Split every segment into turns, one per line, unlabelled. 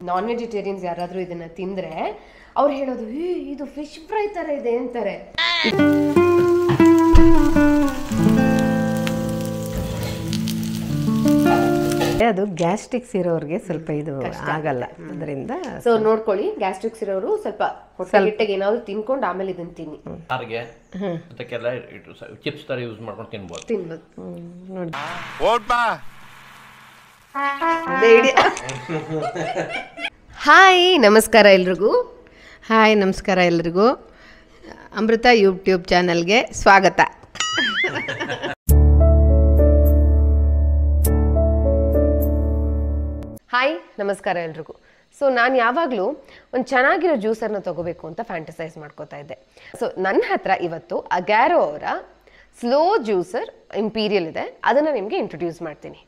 Non vegetarians ಯಾರಾದರೂ ಇದನ್ನ ತಿಂದರೆ ಅವ್ರು ಹೇಳೋದು ಇದು ಫಿಶ್ ಫ್ರೈ ಥರ ಇದೆ ಅಂತಾರೆ.
ಅದು ಗ್ಯಾಸ್ಟ್ರಿಕ್ಸ್ ಇರೋರಿಗೆ ಸ್ವಲ್ಪ ಇದು ಆಗಲ್ಲ, ಅದರಿಂದ
ಸೊ ನೋಡ್ಕೊಳ್ಳಿ. ಗ್ಯಾಸ್ಟ್ರಿಕ್ಸ್ ಇರೋರು ಸ್ವಲ್ಪ ಹೊಟ್ಟೆಗೆ ಏನಾದ್ರು ತಿನ್ಕೊಂಡು ಆಮೇಲೆ ಇದನ್ನ ತಿನ್ನಿ.
ಚಿಪ್ಸ್ ತರ ಯೂಸ್ ಮಾಡ್ಕೊಂಡು ತಿನ್ಬೋದು.
ನೋಡಿ.
ಹಾಯ್, ನಮಸ್ಕಾರ ಎಲ್ರಿಗೂ.
ಹಾಯ್, ನಮಸ್ಕಾರ ಎಲ್ರಿಗೂ. ಅಮೃತ ಯೂಟ್ಯೂಬ್ ಚಾನಲ್ಗೆ ಸ್ವಾಗತ.
ಹಾಯ್, ನಮಸ್ಕಾರ ಎಲ್ರಿಗೂ. ಸೊ ನಾನು ಯಾವಾಗಲೂ ಒಂದು ಚೆನ್ನಾಗಿರೋ ಜ್ಯೂಸರ್ನ ತೊಗೋಬೇಕು ಅಂತ ಫ್ಯಾಂಟಸೈಸ್ ಮಾಡ್ಕೋತಾ ಇದ್ದೆ. ಸೊ ನನ್ನ ಹತ್ರ ಇವತ್ತು ಅಗ್ಯಾರೋ ಅವರ ಸ್ಲೋ ಜ್ಯೂಸರ್ ಇಂಪೀರಿಯಲ್ ಇದೆ, ಅದನ್ನು ನಿಮಗೆ ಇಂಟ್ರೊಡ್ಯೂಸ್ ಮಾಡ್ತೀನಿ.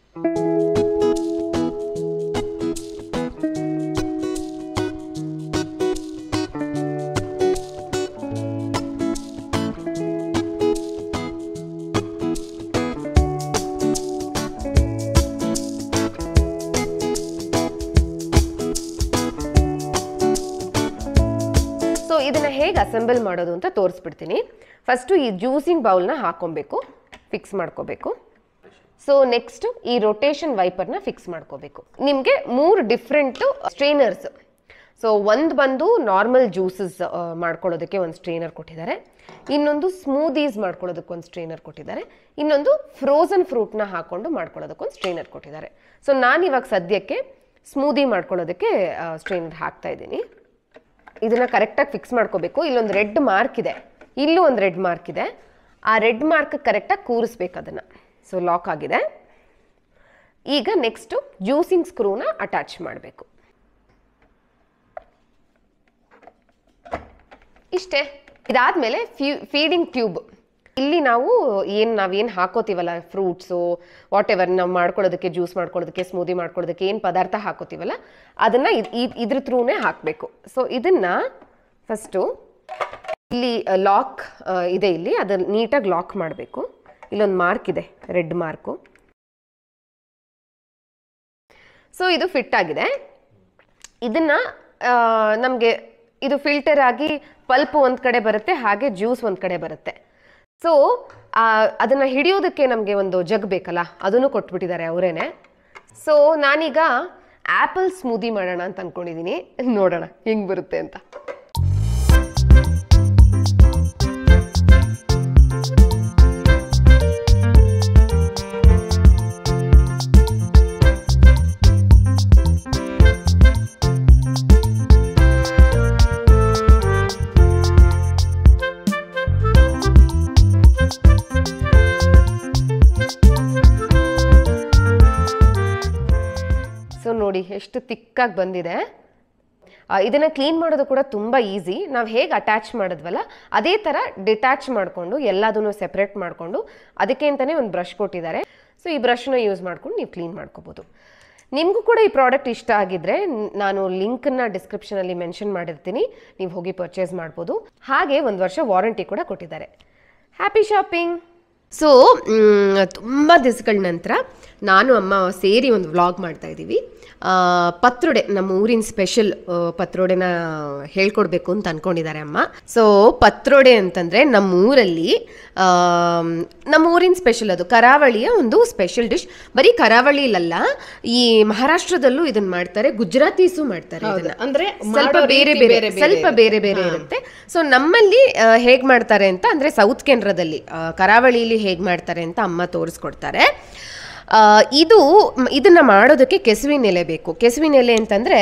ಇದನ್ನ ಹೇಗೆ ಅಸೆಂಬಲ್ ಮಾಡೋದು ಅಂತ ತೋರಿಸ್ಬಿಡ್ತೀನಿ. ಫಸ್ಟು ಈ ಜ್ಯೂಸಿಂಗ್ ಬೌಲ್ನ ಹಾಕೊಬೇಕು, ಫಿಕ್ಸ್ ಮಾಡ್ಕೋಬೇಕು. ಸೊ ನೆಕ್ಸ್ಟ್ ಈ ರೊಟೇಷನ್ ವೈಪರ್ನ ಫಿಕ್ಸ್ ಮಾಡ್ಕೋಬೇಕು. ನಿಮಗೆ 3 ಡಿಫ್ರೆಂಟ್ ಸ್ಟ್ರೈನರ್ಸ್. ಸೊ ಒಂದು ಬಂದು ನಾರ್ಮಲ್ ಜ್ಯೂಸಸ್ ಮಾಡ್ಕೊಳ್ಳೋದಕ್ಕೆ ಒಂದು ಸ್ಟ್ರೈನರ್ ಕೊಟ್ಟಿದ್ದಾರೆ, ಇನ್ನೊಂದು ಸ್ಮೂದೀಸ್ ಮಾಡ್ಕೊಳ್ಳೋದಕ್ಕೆ ಒಂದು ಸ್ಟ್ರೈನರ್ ಕೊಟ್ಟಿದ್ದಾರೆ, ಇನ್ನೊಂದು ಫ್ರೋಝನ್ ಫ್ರೂಟ್ನ ಹಾಕೊಂಡು ಮಾಡ್ಕೊಳ್ಳೋದಕ್ಕೆ ಒಂದು ಸ್ಟ್ರೈನರ್ ಕೊಟ್ಟಿದ್ದಾರೆ. ಸೊ ನಾನಿವಾಗ ಸದ್ಯಕ್ಕೆ ಸ್ಮೂದಿ ಮಾಡ್ಕೊಳ್ಳೋದಕ್ಕೆ ಸ್ಟ್ರೈನರ್ ಹಾಕ್ತಾ ಇದ್ದೀನಿ. ಇದನ್ನ ಕರೆಕ್ಟಾಗಿ ಫಿಕ್ಸ್ ಮಾಡ್ಕೋಬೇಕು. ಇಲ್ಲೊಂದು ರೆಡ್ ಮಾರ್ಕ್ ಇದೆ, ಇಲ್ಲೂ ಒಂದು ರೆಡ್ ಮಾರ್ಕ್ ಇದೆ. ಆ ರೆಡ್ ಮಾರ್ಕ್ ಕರೆಕ್ಟಾಗಿ ಕೂರಿಸ್ಬೇಕು ಅದನ್ನು. ಸೊ ಲಾಕ್ ಆಗಿದೆ. ಈಗ ನೆಕ್ಸ್ಟು ಜ್ಯೂಸಿಂಗ್ ಸ್ಕ್ರೂನ ಅಟ್ಯಾಚ್ ಮಾಡಬೇಕು. ಇಷ್ಟೇ. ಇದಾದಮೇಲೆ ಫೀಡಿಂಗ್ ಟ್ಯೂಬ್. ಇಲ್ಲಿ ನಾವೇನು ಹಾಕೋತೀವಲ್ಲ, ಫ್ರೂಟ್ಸು ವಾಟ್ ಎವರ್ ನಾವು ಮಾಡ್ಕೊಳ್ಳೋದಕ್ಕೆ, ಜ್ಯೂಸ್ ಮಾಡ್ಕೊಳ್ಳೋದಕ್ಕೆ, ಸ್ಮೂದಿ ಮಾಡ್ಕೊಳ್ಳೋದಕ್ಕೆ ಏನು ಪದಾರ್ಥ ಹಾಕೋತೀವಲ್ಲ ಅದನ್ನು ಇದ್ರ ಥ್ರೂನೇ ಹಾಕಬೇಕು. ಸೊ ಇದನ್ನು ಫಸ್ಟು ಇಲ್ಲಿ ಲಾಕ್ ಇದೆ, ಇಲ್ಲಿ ಅದನ್ನು ನೀಟಾಗಿ ಲಾಕ್ ಮಾಡಬೇಕು. ಇಲ್ಲೊಂದು ಮಾರ್ಕ್ ಇದೆ, ರೆಡ್ ಮಾರ್ಕು. ಸೊ ಇದು ಫಿಟ್ ಆಗಿದೆ. ಇದನ್ನು ನಮಗೆ ಇದು ಫಿಲ್ಟರ್ ಆಗಿ ಪಲ್ಪ್ ಒಂದು ಕಡೆ ಬರುತ್ತೆ, ಹಾಗೆ ಜ್ಯೂಸ್ ಒಂದು ಕಡೆ ಬರುತ್ತೆ. ಸೊ ಅದನ್ನು ಹಿಡಿಯೋದಕ್ಕೆ ನಮಗೆ ಒಂದು ಜಗ್ ಬೇಕಲ್ಲ, ಅದನ್ನು ಕೊಟ್ಬಿಟ್ಟಿದ್ದಾರೆ ಅವರೇನೆ. ಸೊ ನಾನೀಗ ಆ್ಯಪಲ್ ಸ್ಮೂದಿ ಮಾಡೋಣ ಅಂತ ಅಂದ್ಕೊಂಡಿದ್ದೀನಿ. ನೋಡೋಣ ಹೆಂಗೆ ಬರುತ್ತೆ ಅಂತ. ನೋಡಿ ಎಷ್ಟು ತಿಕ್ಕಾಗಿ ಬಂದಿದೆ. ಇದನ್ನು ಕ್ಲೀನ್ ಮಾಡೋದು ಕೂಡ ತುಂಬ ಈಸಿ. ನಾವು ಹೇಗೆ ಅಟ್ಯಾಚ್ ಮಾಡಿದ್ವಲ್ಲ ಅದೇ ಥರ ಡಿಟ್ಯಾಚ್ ಮಾಡಿಕೊಂಡು ಎಲ್ಲದನ್ನು ಸೆಪ್ರೇಟ್ ಮಾಡಿಕೊಂಡು ಅದಕ್ಕೆ ಅಂತಲೇ ಒಂದು ಬ್ರಷ್ ಕೊಟ್ಟಿದ್ದಾರೆ. ಸೊ ಈ ಬ್ರಷ್ನ ಯೂಸ್ ಮಾಡ್ಕೊಂಡು ನೀವು ಕ್ಲೀನ್ ಮಾಡ್ಕೋಬೋದು. ನಿಮಗೂ ಕೂಡ ಈ ಪ್ರಾಡಕ್ಟ್ ಇಷ್ಟ ಆಗಿದ್ದರೆ ನಾನು ಲಿಂಕನ್ನು ಡಿಸ್ಕ್ರಿಪ್ಷನಲ್ಲಿ ಮೆನ್ಷನ್ ಮಾಡಿರ್ತೀನಿ, ನೀವು ಹೋಗಿ ಪರ್ಚೇಸ್ ಮಾಡ್ಬೋದು. ಹಾಗೆ 1 ವರ್ಷ ವಾರಂಟಿ ಕೂಡ ಕೊಟ್ಟಿದ್ದಾರೆ. Happy shopping. ಸೊ ತುಂಬ ದಿವಸಗಳ ನಂತರ ನಾನು ಅಮ್ಮ ಸೇರಿ ಒಂದು ವ್ಲಾಗ್ ಮಾಡ್ತಾ ಇದ್ದೀವಿ. ಪತ್ರೊಡೆ, ನಮ್ಮ ಊರಿನ ಸ್ಪೆಷಲ್ ಪತ್ರೊಡೆನ ಹೇಳ್ಕೊಡ್ಬೇಕು ಅಂತ ಅಂದ್ಕೊಂಡಿದ್ದಾರೆ ಅಮ್ಮ. ಸೊ ಪತ್ರೊಡೆ ಅಂತಂದರೆ ನಮ್ಮ ಊರಿನ ಸ್ಪೆಷಲ್, ಅದು ಕರಾವಳಿಯ ಒಂದು ಸ್ಪೆಷಲ್ ಡಿಶ್. ಬರೀ ಕರಾವಳಿಲಲ್ಲ, ಈ ಮಹಾರಾಷ್ಟ್ರದಲ್ಲೂ ಇದನ್ನ ಮಾಡ್ತಾರೆ, ಗುಜರಾತೀಸು ಮಾಡ್ತಾರೆ.
ಅಂದ್ರೆ
ಸ್ವಲ್ಪ ಬೇರೆ ಬೇರೆ ಇರುತ್ತೆ. ಸೊ ನಮ್ಮಲ್ಲಿ ಹೇಗೆ ಮಾಡ್ತಾರೆ ಅಂತ ಅಂದರೆ ಸೌತ್ ಕೇಂದ್ರದಲ್ಲಿ, ಕರಾವಳಿಲಿ ಹೇಗೆ ಮಾಡ್ತಾರೆ ಅಂತ ಅಮ್ಮ ತೋರಿಸ್ಕೊಡ್ತಾರೆ. ಇದನ್ನ ಮಾಡೋದಕ್ಕೆ ಕೆಸುವಿನ ಎಲೆ ಬೇಕು. ಕೆಸುವಿನ ಎಲೆ ಅಂತಂದ್ರೆ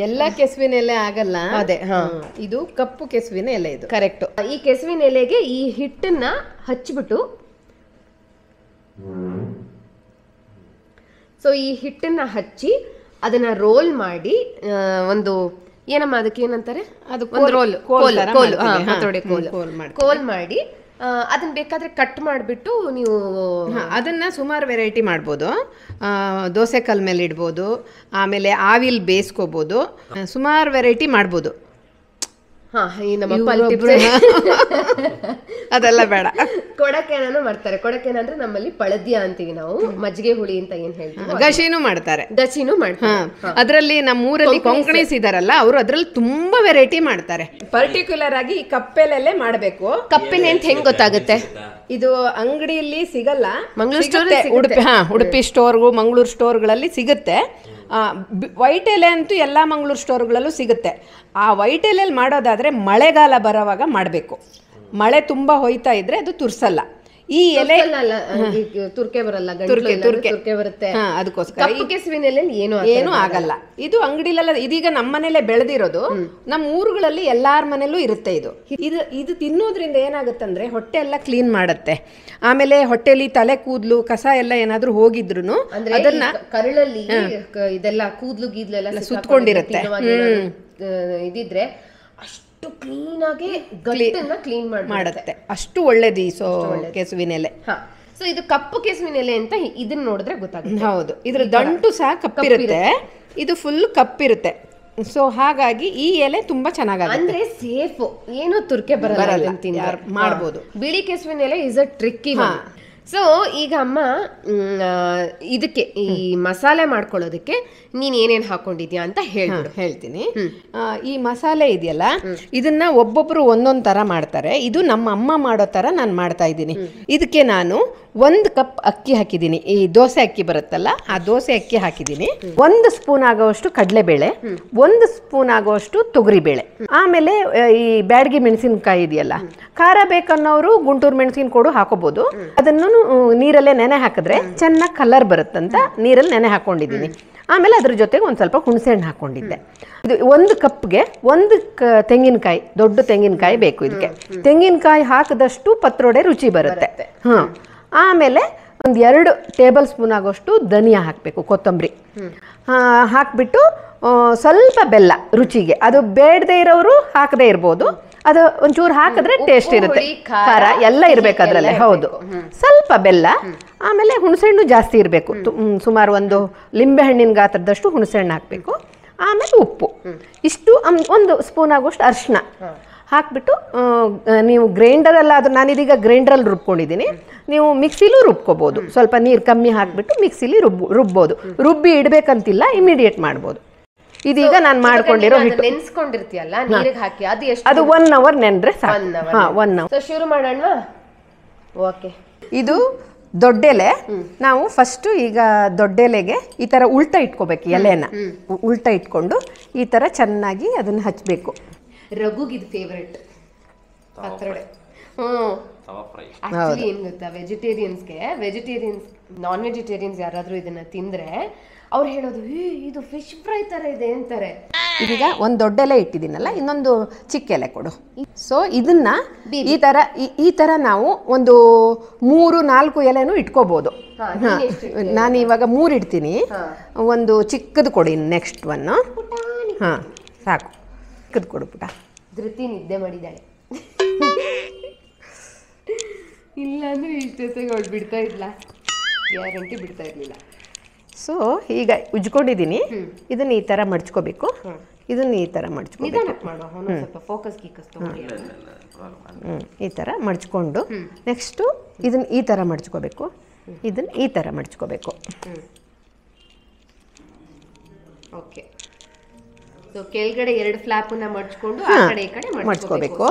ಎಲ್ಲ ಕೆಸುವಿನ ಎಲೆ ಆಗಲ್ಲ.
ಅದೇ,
ಇದು ಕಪ್ಪು ಕೆಸುವಿನ ಎಲೆ. ಇದು
ಕರೆಕ್ಟ್. ಈ ಕೆಸುವಿನ ಎಲೆಗೆ ಈ ಹಿಟ್ಟನ್ನ ಹಚ್ಬಿಟ್ಟು, ಸೊ ಈ ಹಿಟ್ಟನ್ನ ಹಚ್ಚಿ ಅದನ್ನ ರೋಲ್ ಮಾಡಿ, ಒಂದು ಏನಮ್ಮ ಅದಕ್ಕೆ ಏನಂತಾರೆ, ಅದು ರೋಲ್, ಕೋಲ್ ಮಾಡಿ ಅದನ್ನ ಬೇಕಾದ್ರೆ ಕಟ್ ಮಾಡಿಬಿಟ್ಟು ನೀವು
ಅದನ್ನು ಸುಮಾರು ವೆರೈಟಿ ಮಾಡ್ಬೋದು. ದೋಸೆ ಕಲ್ ಮೇಲೆ ಇಡ್ಬೋದು, ಆಮೇಲೆ ಆವಿಲ್ ಬೇಯಿಸ್ಕೋಬೋದು, ಸುಮಾರು ವೆರೈಟಿ ಮಾಡ್ಬೋದು.
ಹಾ ಈ ನಮ್ಮ
ಅದೆಲ್ಲ ಬೇಡ.
ಕೊಡಕೆನೂ ಮಾಡ್ತಾರೆ. ಕೊಡಕೆನ ಅಂದ್ರೆ ನಮ್ಮಲ್ಲಿ ಪಳದ್ಯ ಅಂತೀವಿ ನಾವು, ಮಜ್ಜಿಗೆ ಹುಳಿ ಅಂತ ಏನ್ ಹೇಳ್ತೀವಿ.
ಗಶಿನೂ ಮಾಡ್ತಾರೆ.
ಗಚಿನೂ ಮಾಡ್ತಾರೆ.
ಅದ್ರಲ್ಲಿ ನಮ್ಮೂರಲ್ಲಿ ಕೊಂಕಣಿಸ್ ಇದಾರಲ್ಲ, ಅವರು ಅದ್ರಲ್ಲಿ ತುಂಬಾ ವೆರೈಟಿ ಮಾಡ್ತಾರೆ.
ಪರ್ಟಿಕ್ಯುಲರ್ ಆಗಿ ಈ ಕಪ್ಪೆಲೆಲ್ಲೇ ಮಾಡ್ಬೇಕು.
ಕಪ್ಪೆಲೆ ಅಂತ ಹೆಂಗ್ ಗೊತ್ತಾಗುತ್ತೆ?
ಇದು ಅಂಗಡಿಯಲ್ಲಿ ಸಿಗಲ್ಲ,
ಉಡುಪಿ ಸ್ಟೋರ್ಗು ಮಂಗಳೂರು ಸ್ಟೋರ್ಗಳಲ್ಲಿ ಸಿಗುತ್ತೆ. ವೈಟ್ ಎಲೆ ಅಂತೂ ಎಲ್ಲ ಮಂಗಳೂರು ಸ್ಟೋರ್ಗಳಲ್ಲೂ ಸಿಗುತ್ತೆ. ಆ ವೈಟ್ ಎಲೆಯಲ್ಲಿ ಮಾಡೋದಾದ್ರೆ ಮಳೆಗಾಲ ಬರೋವಾಗ ಮಾಡಬೇಕು. ಮಳೆ ತುಂಬಾ ಹೋಯ್ತಾ ಇದ್ರೆ ಅದು ತುರ್ಸಲ್ಲ. ಈ ಎಲೆ
ತುರ್ಕೆ ಬರಲ್ಲ,
ತುರ್ಕೆ
ಬರುತ್ತೆ.
ಅದಕ್ಕೋಸ್ಕರ
ಕೆಸುವಿನ ಎಲೆ
ಏನು ಆಗಲ್ಲ. ಇದು ಅಂಗಡಿಲೆಲ್ಲ ಇದೀಗ ನಮ್ಮ ಮನೇಲೆ ಬೆಳೆದಿರೋದು, ನಮ್ಮ ಊರುಗಳಲ್ಲಿ ಎಲ್ಲಾರ ಮನೇಲೂ ಇರುತ್ತೆ. ಇದು ತಿನ್ನೋದ್ರಿಂದ ಏನಾಗುತ್ತಂದ್ರೆ ಹೊಟ್ಟೆ ಎಲ್ಲ ಕ್ಲೀನ್ ಮಾಡುತ್ತೆ. ಆಮೇಲೆ ಹೊಟ್ಟೆಲಿ ತಲೆ ಕೂದಲು ಕಸ ಎಲ್ಲ ಏನಾದ್ರೂ ಹೋಗಿದ್ರು ಅದನ್ನ
ಕರಳಲ್ಲಿ ಇದೆಲ್ಲ ಕೂದ್ಲು ಗೀದ್ಲೆಲ್ಲ
ಸುತ್ಕೊಂಡಿರುತ್ತೆ.
ಇದಿದ್ರೆ ಅಷ್ಟು ಕ್ಲೀನ್ ಆಗಿ ಗಟ್ಟನ್ನ ಕ್ಲೀನ್ ಮಾಡುತ್ತೆ.
ಅಷ್ಟು ಒಳ್ಳೇದು ಈ ಕೆಸುವಿನ ಎಲೆ.
ಸೊ ಇದು ಕಪ್ಪು ಕೆಸುವಿನ ಎಲೆ ಅಂತ ಇದನ್ನ ನೋಡಿದ್ರೆ ಗೊತ್ತಾಗುತ್ತೆ.
ಹೌದು, ಇದ್ರ ದಂಟು ಸಹ ಕಪ್ಪಿರುತ್ತೆ, ಇದು ಫುಲ್ ಕಪ್ಪಿರುತ್ತೆ. ಸೊ ಹಾಗಾಗಿ ಈ ಎಲೆ ತುಂಬಾ ಚೆನ್ನಾಗುತ್ತೆ.
ಅಂದ್ರೆ ಸೇಫ್, ಏನು ತುರ್ಕೆ ಬರಲ್ಲ,
ಮಾಡ್ಬೋದು.
ಬಿಳಿ ಕೆಸುವಿನ ಎಲೆ ಇಸ್ ಅ ಟ್ರಿಕ್ಕಿ. ಸೊ ಈಗ ಅಮ್ಮ ಇದಕ್ಕೆ ಈ ಮಸಾಲೆ ಮಾಡ್ಕೊಳ್ಳೋದಕ್ಕೆ ನೀನ್ ಏನೇನ್ ಹಾಕೊಂಡಿದ್ಯಾ ಅಂತ
ಹೇಳ್ತೀನಿ. ಈ ಮಸಾಲೆ ಇದೆಯಲ್ಲ, ಇದನ್ನ ಒಬ್ಬೊಬ್ರು ಒಂದೊಂದ್ ತರ ಮಾಡ್ತಾರೆ. ಇದು ನಮ್ಮ ಅಮ್ಮ ಮಾಡೋ ತರ ನಾನು ಮಾಡ್ತಾ ಇದ್ದೀನಿ. ಇದಕ್ಕೆ ನಾನು 1 ಕಪ್ ಅಕ್ಕಿ ಹಾಕಿದ್ದೀನಿ. ಈ ದೋಸೆ ಅಕ್ಕಿ ಬರುತ್ತಲ್ಲ, ಆ ದೋಸೆ ಅಕ್ಕಿ ಹಾಕಿದ್ದೀನಿ. 1 ಸ್ಪೂನ್ ಆಗೋಷ್ಟು ಕಡಲೆಬೇಳೆ, 1 ಸ್ಪೂನ್ ಆಗೋಷ್ಟು ತೊಗರಿಬೇಳೆ. ಆಮೇಲೆ ಈ ಬ್ಯಾಡಗಿ ಮೆಣಸಿನಕಾಯಿ ಇದೆಯಲ್ಲ, ಖಾರ ಬೇಕನ್ನೋರು ಗುಂಟೂರು ಮೆಣಸಿನ ಕೊಡು ಹಾಕೋಬಹುದು. ಅದನ್ನು ನೀರಲ್ಲೇ ನೆನೆ ಹಾಕಿದ್ರೆ ಚೆನ್ನಾಗಿ ಕಲರ್ ಬರುತ್ತಂತ ನೀರಲ್ಲಿ ನೆನೆ ಹಾಕೊಂಡಿದ್ದೀನಿ. ಆಮೇಲೆ ಅದ್ರ ಜೊತೆಗೆ ಒಂದು ಸ್ವಲ್ಪ ಹುಣಸೆಹಣ್ಣು ಹಾಕೊಂಡಿದ್ದೆ. ಇದು 1 ಕಪ್ಗೆ 1 ತೆಂಗಿನಕಾಯಿ, ದೊಡ್ಡ ತೆಂಗಿನಕಾಯಿ ಬೇಕು ಇದಕ್ಕೆ. ತೆಂಗಿನಕಾಯಿ ಹಾಕಿದಷ್ಟು ಪತ್ರೊಡೆ ರುಚಿ ಬರುತ್ತೆ. ಆಮೇಲೆ 2 ಟೇಬಲ್ ಸ್ಪೂನ್ ಆಗೋಷ್ಟು ಧನಿಯಾ ಹಾಕಬೇಕು, ಕೊತ್ತಂಬರಿ ಹಾಕ್ಬಿಟ್ಟು ಸ್ವಲ್ಪ ಬೆಲ್ಲ ರುಚಿಗೆ. ಅದು ಬೇಡದೇ ಇರೋರು ಹಾಕದೇ ಇರ್ಬೋದು, ಅದು ಒಂಚೂರು ಹಾಕಿದ್ರೆ ಟೇಸ್ಟ್ ಇರುತ್ತೆ. ಖಾರ ಎಲ್ಲ ಇರ್ಬೇಕು ಅದರಲ್ಲೇ. ಹೌದು, ಸ್ವಲ್ಪ ಬೆಲ್ಲ. ಆಮೇಲೆ ಹುಣಸೆಹಣ್ಣು ಜಾಸ್ತಿ ಇರಬೇಕು, ಸುಮಾರು 1 ಲಿಂಬೆ ಹಣ್ಣಿನ ಗಾತ್ರದಷ್ಟು ಹುಣಸೆಹಣ್ಣು ಹಾಕಬೇಕು. ಆಮೇಲೆ ಉಪ್ಪು, ಇಷ್ಟು 1 ಸ್ಪೂನ್ ಆಗೋಷ್ಟು ಅರಿಶಿನ ಹಾಕ್ಬಿಟ್ಟು ನೀವು ಗ್ರೈಂಡರಲ್ಲ, ಅದು ನಾನಿದೀಗ ಗ್ರೈಂಡ್ರಲ್ಲಿ ರುಬ್ಕೊಂಡಿದ್ದೀನಿ. ನೀವು ಮಿಕ್ಸಿಲೂ ರುಬ್ಕೋಬೋದು, ಸ್ವಲ್ಪ ನೀರು ಕಮ್ಮಿ ಹಾಕ್ಬಿಟ್ಟು ಮಿಕ್ಸಿಲಿ ರುಬ್ಬೋದು. ರುಬ್ಬಿ ಇಡಬೇಕಂತಿಲ್ಲ, ಇಮಿಡಿಯೇಟ್ ಮಾಡ್ಬೋದು. ಇದೀಗ ನಾನು ಮಾಡ್ಕೊಂಡಿರೋ ಹಿಟ್ಟು
ನೆನ್ಸ್ಕೊಂಡಿರ್ತೀಯಲ್ಲ ನೀರಿಗೆ ಹಾಕಿ, ಅದು ಎಷ್ಟು?
ಅದು 1 ಅವರ್ ನೆಂದ್ರೆ ಸಾಕು. 1 ಅವರ್.
ಶುರು ಮಾಡೋಣ. ಓಕೆ,
ಇದು ದೊಡ್ಡೆಲೆ. ನಾವು ಫಸ್ಟ್ ಈಗ ದೊಡ್ಡೆಲೆಗೆ ಈ ತರ ಉಲ್ಟಾ ಇಟ್ಕೋಬೇಕು. ಎಲೆನ ಉಲ್ಟಾ ಇಟ್ಕೊಂಡು ಈ ತರ ಚೆನ್ನಾಗಿ ಅದನ್ನ ಹಚ್ಚಬೇಕು.
ರಘುಗಿದ್ ಫೇವ್ರೆಟ್ ಪತ್ರೊಡೆ. ಆಕ್ಚುಲಿ ಏನ್ ಗೊತ್ತಾ, ವೆಜಿಟೇರಿಯನ್ಸ್ ನಾನ್ ವೆಜಿಟೇರಿಯನ್ಸ್ ಯಾರಾದ್ರೂ ಇದನ್ನ ತಿಂದ್ರೆ ಅವ್ರು ಹೇಳೋದು ಇದು ಫಿಶ್ ಫ್ರೈ ತರ ಇದೆ ಅಂತಾರೆ.
ಇದೀಗ 1 ದೊಡ್ಡ ಎಲೆ ಇಟ್ಟಿದ್ದೀನಲ್ಲ, ಇನ್ನೊಂದು ಚಿಕ್ಕ ಎಲೆ ಕೊಡು. ಸೊ ಇದನ್ನ ಈ ತರ ನಾವು ಒಂದು 3-4 ಎಲೆನೂ ಇಟ್ಕೋಬಹುದು. ನಾನು ಇವಾಗ 3 ಇಡ್ತೀನಿ. ಒಂದು ಚಿಕ್ಕದು ಕೊಡಿ, ನೆಕ್ಸ್ಟ್ 1. ಸಾಕು, ಚಿಕ್ಕದು ಕೊಡು ಪುಟ.
ಧೃತಿ ನಿದ್ದೆ ಮಾಡಿದ್ದಾಳೆ, ಇಲ್ಲಾಂದ್ರೆ ಇಷ್ಟೊತ್ತಿಗೆ ಅವಳು ಬಿಡ್ತಾ ಇದ್ಲ, ಗ್ಯಾರಂಟಿ ಬಿಡ್ತಾ ಇರ್ಲಿಲ್ಲ.
ಸೊ ಈಗ ಉಜ್ಕೊಂಡಿದ್ದೀನಿ. ಇದನ್ನ ಈ ತರ ಮಡ್ಚ್ಕೋಬೇಕು. ಇದನ್ನ ಈ ತರ ಮಡ್ಚ್ಕೋಬೇಕು. ಈ ತರ ಮಡ್ಚ್ಕೊಂಡು ನೆಕ್ಸ್ಟ್ ಇದನ್ನ ಈ ತರ ಮಡ್ಚ್ಕೋಬೇಕು. ಇದನ್ನ ಈ ತರ ಮಡ್ಚ್ಕೋಬೇಕು.
ಓಕೆ, ಸೊ ಕೆಳಗಡೆ 2 ಫ್ಲಾಪ್ನ ಮಡ್ಚ್ಕೊಂಡು ಆ ಕಡೆ ಈ ಕಡೆ
ಮಡ್ಚ್ಕೋಬೇಕು.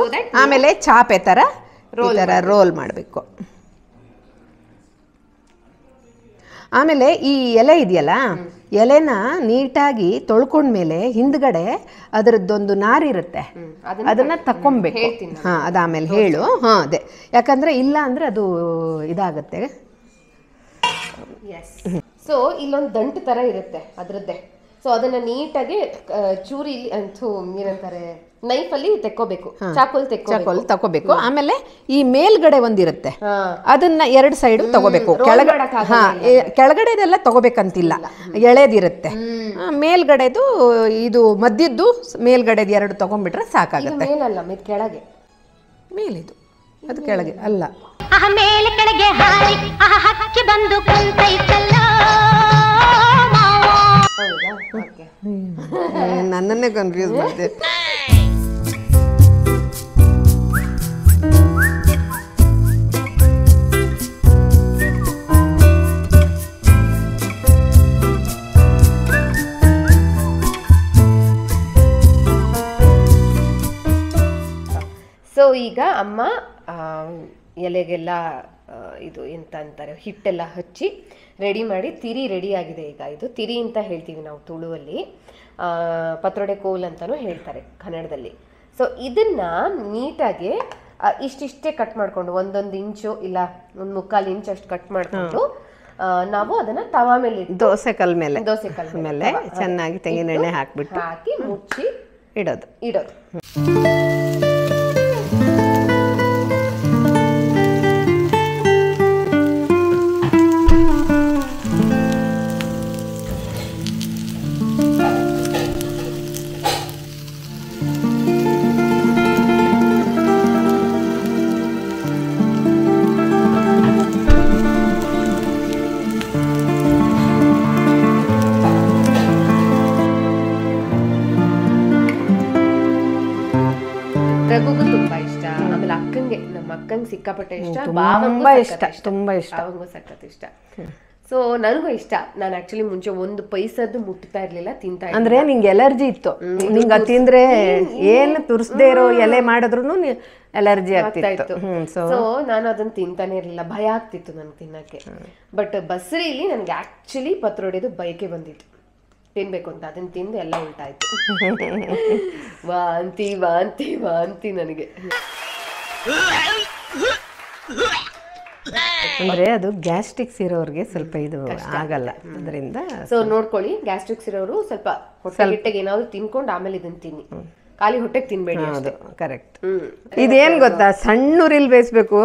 ಆಮೇಲೆ ಚಾಪೆ ತರ ರೋಲ್ ಮಾಡಬೇಕು. ಆಮೇಲೆ ಈ ಎಲೆ ಇದೆಯಲ್ಲ, ಎಲೆನ ನೀಟಾಗಿ ತೊಳ್ಕೊಂಡ್ಮೇಲೆ ಹಿಂದ್ಗಡೆ ಅದರದ್ದೊಂದು ನಾರಿರುತ್ತೆ, ಅದನ್ನ ತಕ್ಕೊಬೇಕು. ಅದಾಮೇಲೆ ಹೇಳು. ಅದೇ, ಯಾಕಂದ್ರೆ ಇಲ್ಲ ಅಂದ್ರೆ ಅದು ಇದಾಗತ್ತೆ.
ಸೊ ಇಲ್ಲೊಂದು ದಂಟು ತರ ಇರುತ್ತೆ ಅದ್ರದ್ದೇ. ಸೊ ಅದನ್ನ ನೀಟಾಗಿ ಚೂರಿ ಏನಂತಾರೆ, ನೈಫ್ ಅಲ್ಲಿ ತೆಕ್ಕೋಬೇಕು, ಚಾಕೋಲ್
ತಗೋಬೇಕು. ಆಮೇಲೆ ಈ ಮೇಲ್ಗಡೆ ಒಂದಿರುತ್ತೆ, ಅದನ್ನ 2 ಸೈಡ್ ತಗೋಬೇಕು. ಕೆಳಗಡೆದೆಲ್ಲ ತಗೋಬೇಕಂತಿಲ್ಲ, ಎಳೆದಿರುತ್ತೆ. ಮೇಲ್ಗಡೆದು ಇದು ಮಧ್ಯದ್ದು ಮೇಲ್ಗಡೆದು 2 ತಗೊಂಡ್ಬಿಟ್ರೆ ಸಾಕಾಗುತ್ತೆ.
ಕೆಳಗೆ
ಮೇಲಿದು, ಅದು ಕೆಳಗೆ ಅಲ್ಲ. ನನ್ನನ್ನೇ ಕನ್ಫ್ಯೂಸ್ ಮಾಡಿದೆ.
ಸೊ ಈಗ ಅಮ್ಮ ಎಲೆಗೆಲ್ಲ ಇದು ಎಂತ ಅಂತಾರೆ ಹಿಟ್ಟೆಲ್ಲ ಹಚ್ಚಿ ರೆಡಿ ಮಾಡಿ ತಿರಿ ರೆಡಿ ಆಗಿದೆ. ಈಗ ಇದು ತಿರಿ ಅಂತ ಹೇಳ್ತೀವಿ ನಾವು ತುಳುವಲ್ಲಿ, ಪತ್ರೊಡೆ ಕೋಲ್ ಅಂತಾನೂ ಹೇಳ್ತಾರೆ ಕನ್ನಡದಲ್ಲಿ. ಸೊ ಇದನ್ನ ನೀಟಾಗಿ ಇಷ್ಟಿಷ್ಟೇ ಕಟ್ ಮಾಡ್ಕೊಂಡು 1 ಇಂಚು ಇಲ್ಲ 1/4 ಇಂಚ್ ಅಷ್ಟು ಕಟ್ ಮಾಡ್ಕೊಂಡು ನಾವು ಅದನ್ನ ತವಾ ಮೇಲೆ
ದೋಸೆ ಕಲ್ ಮೇಲೆ ಚೆನ್ನಾಗಿ ತೆಂಗಿನೆಣ್ಣೆ
ಹಾಕಿ ಮುಚ್ಚಿ
ಇಡೋದು.
ರಘುಗೂ ತುಂಬಾ ಇಷ್ಟ, ಆಮೇಲೆ ನಮ್ಮ ಅಕ್ಕಂಗೆ ಸಿಕ್ಕಾಪಟ್ಟೆ ಇಷ್ಟ,
ತುಂಬಾ ಇಷ್ಟ,
ಅವಂಗೂ ಸಖತ್ ಇಷ್ಟ. ಸೊ ನನಗೂ ಇಷ್ಟ. ನಾನು ಆಕ್ಚುಲಿ ಮುಂಚೆ 1 ಪೈಸದ್ದು ಮುಟ್ತಾ ಇರ್ಲಿಲ್ಲ, ತಿಂತಾ ಇರ್ಲಿಲ್ಲ.
ಅಂದ್ರೆ ನಿಂಗೆ ಎಲರ್ಜಿ ಇತ್ತು, ನಿಂಗೆ ತಿಂದ್ರೆ ಏನು ತುರ್ಸ್ದೇ ಇರೋ ಎಲೆ ಮಾಡಿದ್ರು ಎಲರ್ಜಿ ಆಗ್ತಾ ಇತ್ತು.
ಸೊ ನಾನು ಅದನ್ನ ತಿಂತಾನೆ ಇರ್ಲಿಲ್ಲ, ಭಯ ಆಗ್ತಿತ್ತು ನನ್ಗೆ ತಿನ್ನಕ್ಕೆ. ಬಟ್ ಬಸ್ರಿಲಿ ನನಗೆ ಆಕ್ಚುಲಿ ಪತ್ರೊಡೆದು ಬಯಕೆ ಬಂದಿತ್ತು, ತಿನ್ಬೇಕು ಅಂತ. ಅದನ್ನ ತಿಂದು ಎಲ್ಲ ಉಲ್ಟಾಯ್ತು. ವಾಂತಿ ವಾಂತಿ ವಾಂತಿ ನನಗೆ.
ಅಂದ್ರೆ ಅದು ಗ್ಯಾಸ್ಟ್ರಿಕ್ಸ್ ಇರೋರಿಗೆ ಸ್ವಲ್ಪ ಇದು ಆಗಲ್ಲ, ಅದರಿಂದ
ಸೊ ನೋಡ್ಕೊಳ್ಳಿ. ಗ್ಯಾಸ್ಟ್ರಿಕ್ಸ್ ಇರೋರು ಸ್ವಲ್ಪ ಹೊಟ್ಟೆಗೆ ಏನಾದ್ರು ತಿನ್ಕೊಂಡು ಆಮೇಲೆ ಇದನ್ನ ತಿನ್ನಿ, ಖಾಲಿ ಹೊಟ್ಟೆಗೆ ತಿನ್ಬೇಡಿ.
ಹೌದು, ಕರೆಕ್ಟ್. ಇದೇನ್ ಗೊತ್ತಾ, ಸಣ್ಣ ಉರಿಲ್ ಬೇಯಿಸ್ಬೇಕು,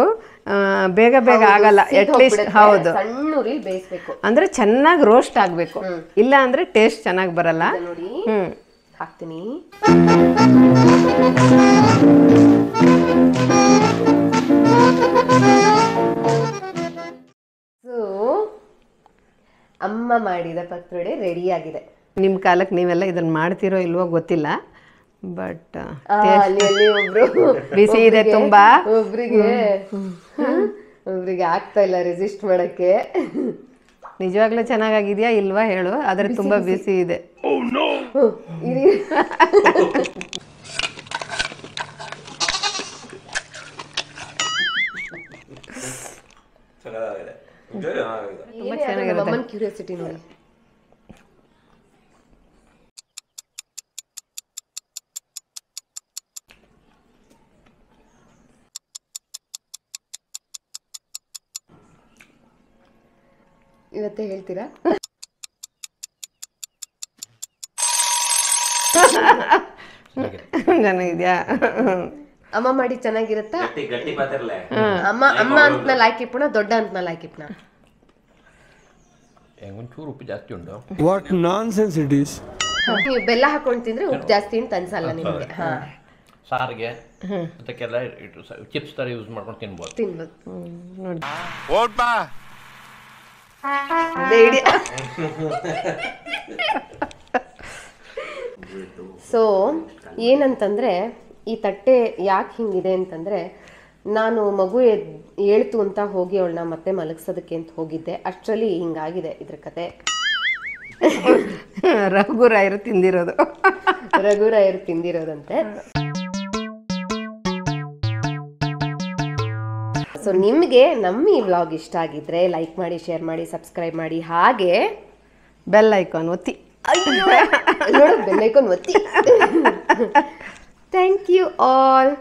ಬೇಗ ಬೇಗ ಆಗಲ್ಲ. ಅಟ್ಲೀಸ್ಟ್ ಹೌದು,
ಸಣ್ಣ ಉರಿಲ್ ಬೇಯಿಸ್ಬೇಕು,
ಅಂದ್ರೆ ಚೆನ್ನಾಗಿ ರೋಸ್ಟ್ ಆಗ್ಬೇಕು, ಇಲ್ಲ ಅಂದ್ರೆ ಟೇಸ್ಟ್ ಚೆನ್ನಾಗಿ ಬರಲ್ಲ.
ನೋಡಿ ಹಾಕ್ತೀನಿ. ಸೊ ಅಮ್ಮ ಮಾಡಿದ ಪತ್ರೊಡೆ ರೆಡಿ ಆಗಿದೆ.
ನಿಮ್ ಕಾಲಕ್ಕೆ ನೀವೆಲ್ಲ ಇದನ್ನ ಮಾಡ್ತಿರೋ ಇಲ್ವೋ ಗೊತ್ತಿಲ್ಲ, ಬಟ್
ಒಬ್ರು
ಬಿಸಿ ಇದೆ ತುಂಬಾ.
ಒಬ್ರಿಗೆ ಆಗ್ತಾ ಇಲ್ಲ ರೆಸಿಸ್ಟ್ ಮಾಡಕ್ಕೆ.
ನಿಜವಾಗ್ಲೂ ಚೆನ್ನಾಗಿದ್ಯಾ ಇಲ್ವಾ ಹೇಳು, ಆದ್ರೆ ತುಂಬಾ ಬಿಸಿ ಇದೆ.
ಕ್ಯೂರಿಯಾಸಿಟಿ ನೋಡಿ. ಇವತ್ತೇ ಹೇಳ್ತೀರಾ?
ಚೆನ್ನಾಗಿದ್ಯಾ?
ಅಮ್ಮ ಮಾಡಿ ಚೆನ್ನಾಗಿರುತ್ತಾ? ಅಮ್ಮ ಅಂತ ಲಾಯ್ಕಿಪ್ಪಣ, ದೊಡ್ಡ ಅಂತ ಲಾಯ್ಕಿಪ್ಪಣ.
ಒಂಚೂರು ಉಪ್ಪು ಜಾಸ್ತಿ ಉಂಟು.
What nonsense it is.
ನೀವು ಬೆಲ್ಲ ಹಾಕೊಂಡು ತಿಂದ್ರೆ ಉಪ್ಪು ಜಾಸ್ತಿ ಅಂತ ಅನ್ಸಲ್ಲ ನಿಮಗೆ.
ಸಾರಿಗೆ ಅದಕ್ಕೆಲ್ಲ ಚಿಪ್ಸ್ ತರ ಯೂಸ್ ಮಾಡ್ಕೊಂಡು ತಿನ್ಬೋದು.
ಸೊ ಏನಂತಂದ್ರೆ ಈ ತಟ್ಟೆ ಯಾಕೆ ಹಿಂಗಿದೆ ಅಂತಂದ್ರೆ, ನಾನು ಮಗು ಹೇಳ್ತು ಅಂತ ಹೋಗಿ ಅವಳನ್ನ ಮತ್ತೆ ಮಲಗಿಸೋದಕ್ಕೆ ಅಂತ ಹೋಗಿದ್ದೆ, ಅಷ್ಟರಲ್ಲಿ ಹಿಂಗಾಗಿದೆ ಇದ್ರ ಕತೆ.
ರಘುರಾಯರು
ತಿಂದಿರೋದಂತೆ. ಸೊ ನಿಮಗೆ ನಮ್ಮ ಈ ವ್ಲಾಗ್ ಇಷ್ಟ ಆಗಿದ್ರೆ ಲೈಕ್ ಮಾಡಿ, ಶೇರ್ ಮಾಡಿ, ಸಬ್ಸ್ಕ್ರೈಬ್ ಮಾಡಿ, ಹಾಗೆ
ಬೆಲ್ ಐಕಾನ್ ಒತ್ತಿ.
ಬೆಲ್ ಐಕಾನ್ ಒತ್ತಿ. Thank you all.